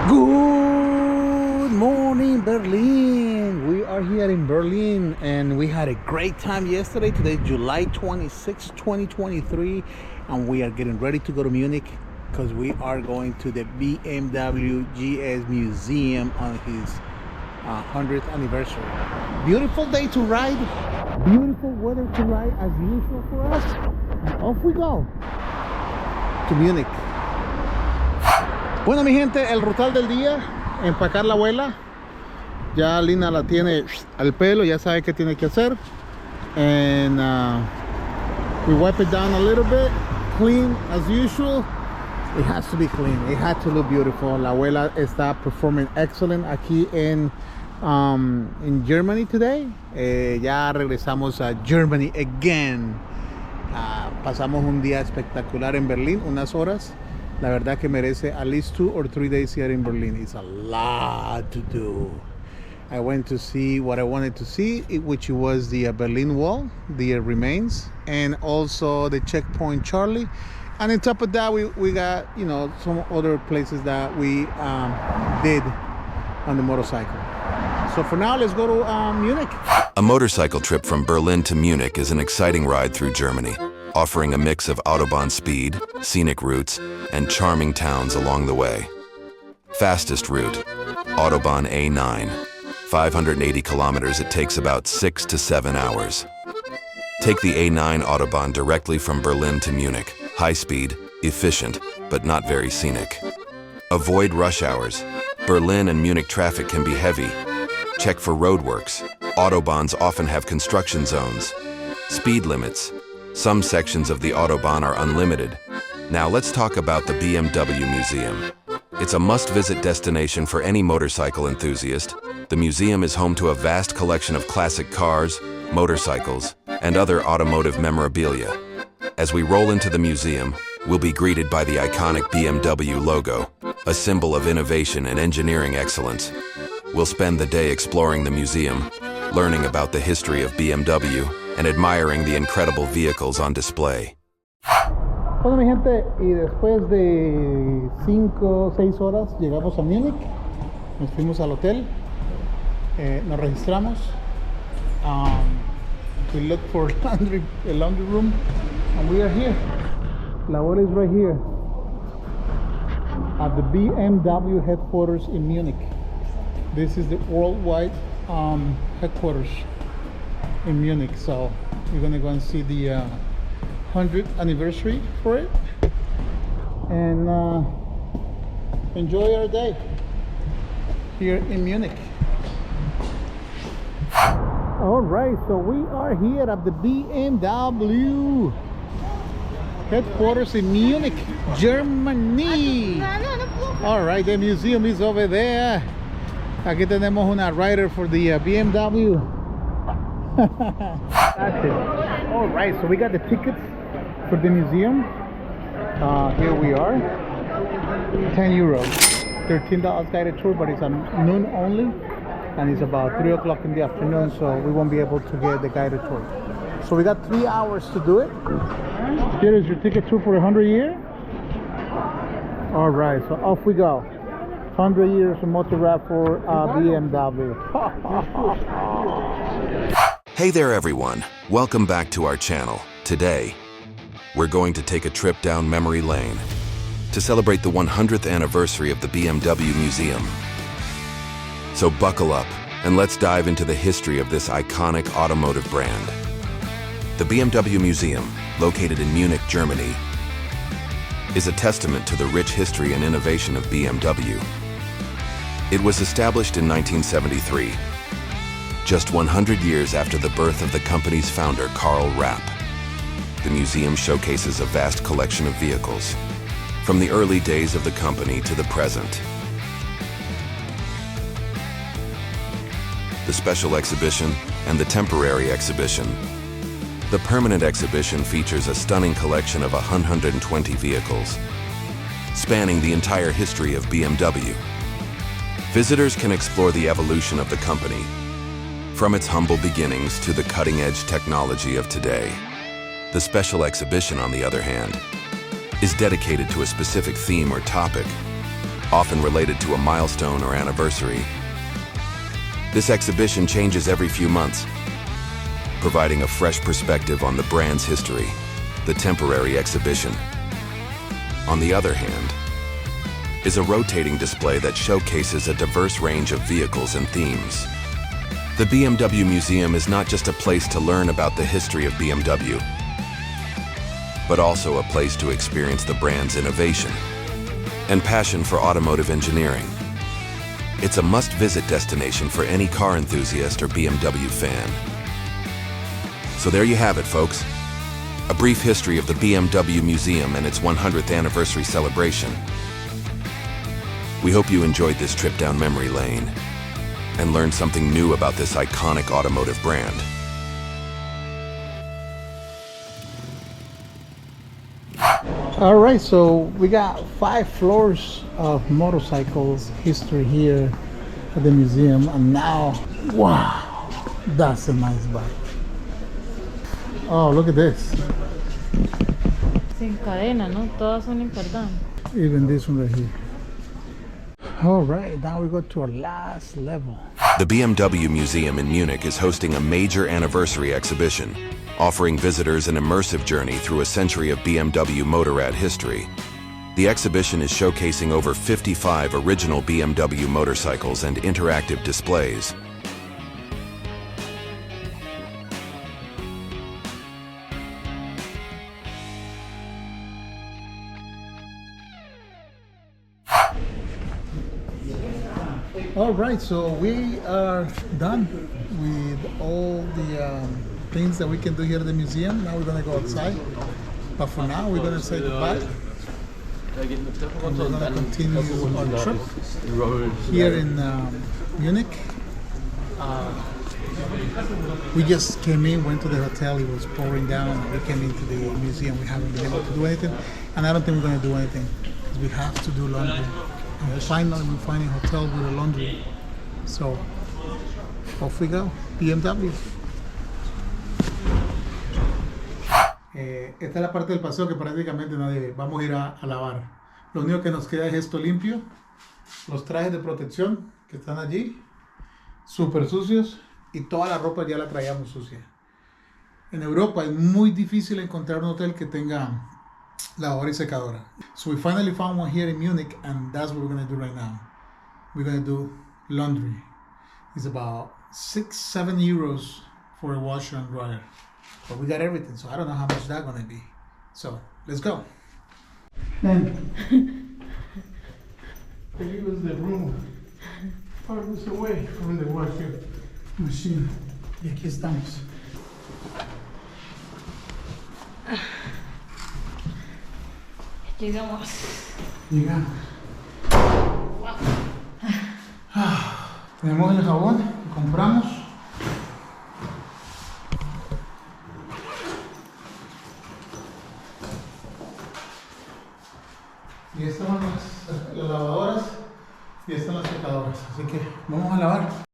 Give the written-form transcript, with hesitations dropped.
Good morning, Berlin. We are here in Berlin and we had a great time yesterday. Today, July 26, 2023, and we are getting ready to go to Munich because we are going to the BMW GS Museum on his 100th anniversary. Beautiful day to ride, beautiful weather to ride as usual for us. And off we go to Munich. Bueno, mi gente, el rutal del día, empacar la abuela. Ya Lina la tiene al pelo, ya sabe qué tiene que hacer. And we wipe it down a little bit, clean as usual. It has to be clean, it had to look beautiful. La abuela está performing excellent aquí en Germany today. Ya regresamos a Germany again. Pasamos un día espectacular en Berlín, unas horas. La verdad que merece at least 2 or 3 days here in Berlin. It's a lot to do. I went to see what I wanted to see, which was the Berlin Wall, the remains, and also the Checkpoint Charlie. And on top of that, we got, you know, some other places that we did on the motorcycle. So for now, let's go to Munich. A motorcycle trip from Berlin to Munich is an exciting ride through Germany, offering a mix of Autobahn speed, scenic routes, and charming towns along the way. Fastest route, Autobahn A9. 580 kilometers, it takes about 6 to 7 hours. Take the A9 Autobahn directly from Berlin to Munich. High speed, efficient, but not very scenic. Avoid rush hours. Berlin and Munich traffic can be heavy. Check for roadworks. Autobahns often have construction zones. Speed limits. Some sections of the Autobahn are unlimited. Now let's talk about the BMW Museum. It's a must-visit destination for any motorcycle enthusiast. The museum is home to a vast collection of classic cars, motorcycles, and other automotive memorabilia. As we roll into the museum, we'll be greeted by the iconic BMW logo, a symbol of innovation and engineering excellence. We'll spend the day exploring the museum, learning about the history of BMW, and admiring the incredible vehicles on display. Bueno, mi gente, y después de 5 o 6 horas llegamos a Múnich. Nos fuimos al hotel, nos registramos. We looked for a laundry room, and we are here. La abuela is right here at the BMW headquarters in Munich. This is the worldwide headquarters in Munich, so we're gonna go and see the 100th anniversary for it and enjoy our day here in Munich. All right, so we are here at the BMW headquarters in Munich, Germany. All right, the museum is over there. Aquí tenemos una rider for the BMW. That's it. All right, so we got the tickets for the museum. Here we are. 10 euros. $13 guided tour, but it's a noon only, and it's about 3 o'clock in the afternoon, so we won't be able to get the guided tour. So we got 3 hours to do it. Here is your ticket tour for 100 years. All right, so off we go. 100 years of motor rap for BMW. Hey there everyone, welcome back to our channel. Today, we're going to take a trip down memory lane to celebrate the 100th anniversary of the BMW Museum. So buckle up and let's dive into the history of this iconic automotive brand. The BMW Museum, located in Munich, Germany, is a testament to the rich history and innovation of BMW. It was established in 1973, just 100 years after the birth of the company's founder, Karl Rapp. The museum showcases a vast collection of vehicles, from the early days of the company to the present. The special exhibition and the temporary exhibition. The permanent exhibition features a stunning collection of 120 vehicles, spanning the entire history of BMW. Visitors can explore the evolution of the company, from its humble beginnings to the cutting-edge technology of today. The special exhibition, on the other hand, is dedicated to a specific theme or topic, often related to a milestone or anniversary. This exhibition changes every few months, providing a fresh perspective on the brand's history. The temporary exhibition, on the other hand, is a rotating display that showcases a diverse range of vehicles and themes. The BMW Museum is not just a place to learn about the history of BMW, but also a place to experience the brand's innovation and passion for automotive engineering. It's a must-visit destination for any car enthusiast or BMW fan. So there you have it, folks. A brief history of the BMW Museum and its 100th anniversary celebration. We hope you enjoyed this trip down memory lane and learned something new about this iconic automotive brand. All right, so we got 5 floors of motorcycles history here at the museum, and now, wow, that's a nice bike. Oh, look at this. Sin cadena, ¿no? Todas son importantes. Even this one right here. All right, now we go to our last level. The BMW Museum in Munich is hosting a major anniversary exhibition, offering visitors an immersive journey through a century of BMW Motorrad history. The exhibition is showcasing over 55 original BMW motorcycles and interactive displays. All right, so we are done with all the things that we can do here at the museum. Now we're gonna go outside, but for now we're gonna say goodbye. And we're gonna continue our trip here in Munich. We just came in, went to the hotel, it was pouring down. We came into the museum, we haven't been able to do anything, and I don't think we're gonna do anything because we have to do laundry. And finally we're finding a hotel with a laundry. So off we go, BMW. Esta es la parte del paseo que prácticamente nadie ve. Vamos a ir a lavar. Lo único que nos queda es esto limpio. Los trajes de protección que están allí, súper sucios, y toda la ropa ya la traíamos sucia. En Europa es muy difícil encontrar un hotel que tenga lavadora y secadora. So we finally found one here in Munich, and that's what we're going to do right now. We're going to do laundry. It's about 6-7 euros for a washer and dryer. But we got everything, so I don't know how much that's going to be. So let's go. Then, here was the room farthest away from the washing machine. Y aquí estamos. Llegamos. Llegamos. Tenemos el jabón que compramos. Y estas son las lavadoras y estas son las secadoras. Así que vamos a lavar.